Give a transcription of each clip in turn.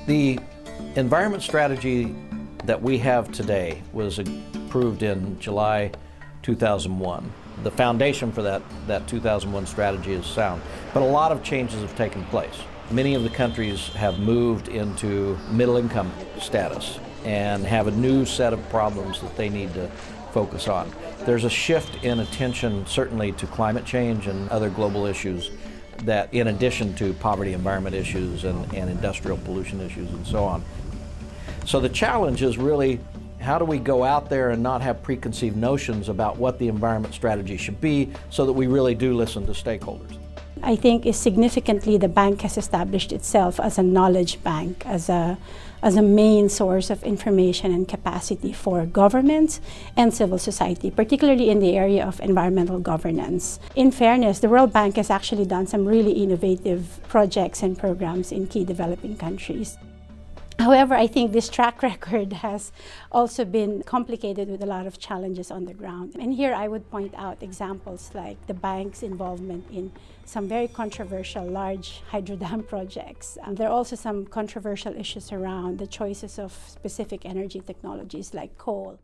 The environment strategy that we have today was approved in July 2001. The foundation for that 2001 strategy is sound, but a lot of changes have taken place. Many of the countries have moved into middle income status and have a new set of problems that they need to focus on. There's a shift in attention certainly to climate change and other global issues that, in addition to poverty, environment issues and industrial pollution issues and so on. So the challenge is really, how do we go out there and not have preconceived notions about what the environment strategy should be so that we really do listen to stakeholders? I think significantly the bank has established itself as a knowledge bank, as a main source of information and capacity for governments and civil society, particularly in the area of environmental governance. In fairness, the World Bank has actually done some really innovative projects and programs in key developing countries. However, I think this track record has also been complicated with a lot of challenges on the ground. And here I would point out examples like the bank's involvement in some very controversial large hydro dam projects. There are also some controversial issues around the choices of specific energy technologies like coal.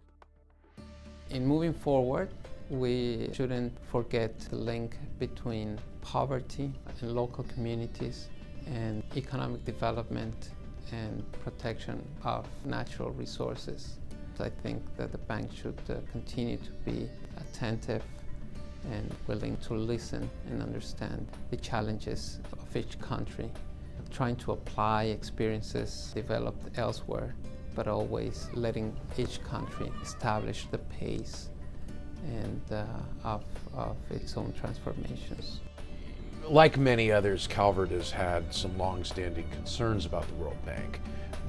In moving forward, we shouldn't forget the link between poverty in local communities and economic development and protection of natural resources. I think that the bank should continue to be attentive and willing to listen and understand the challenges of each country, trying to apply experiences developed elsewhere, but always letting each country establish the pace and of its own transformations. Like many others, Calvert has had some long-standing concerns about the World Bank,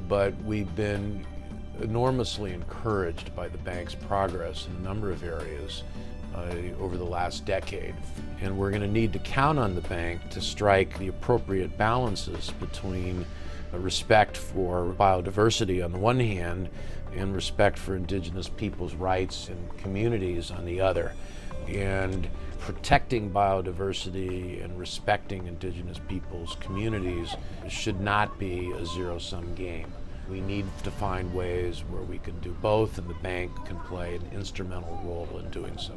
but we've been enormously encouraged by the bank's progress in a number of areas over the last decade. And we're going to need to count on the bank to strike the appropriate balances between respect for biodiversity on the one hand and respect for indigenous peoples' rights and communities on the other. And protecting biodiversity and respecting indigenous peoples' communities should not be a zero-sum game. We need to find ways where we can do both, and the bank can play an instrumental role in doing so.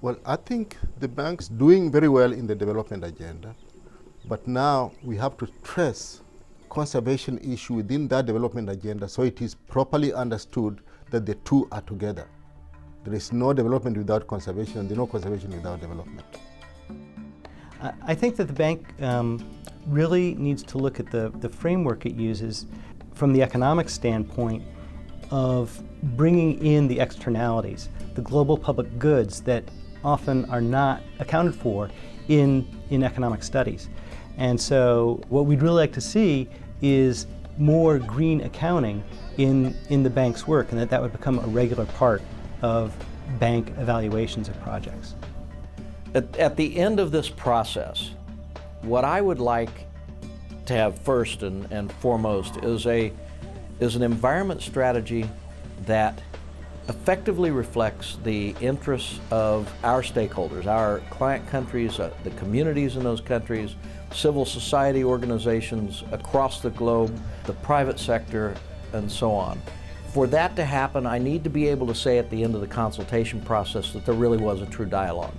Well, I think the bank's doing very well in the development agenda, but now we have to stress conservation issue within that development agenda so it is properly understood that the two are together. There is no development without conservation, and there is no conservation without development. I think that the bank really needs to look at the framework it uses from the economic standpoint of bringing in the externalities, the global public goods that often are not accounted for in economic studies. And so what we'd really like to see is more green accounting in the bank's work, and that would become a regular part of bank evaluations of projects. At the end of this process, what I would like to have first and foremost is an environment strategy that effectively reflects the interests of our stakeholders, our client countries, the communities in those countries, civil society organizations across the globe, the private sector, and so on. For that to happen, I need to be able to say at the end of the consultation process that there really was a true dialogue.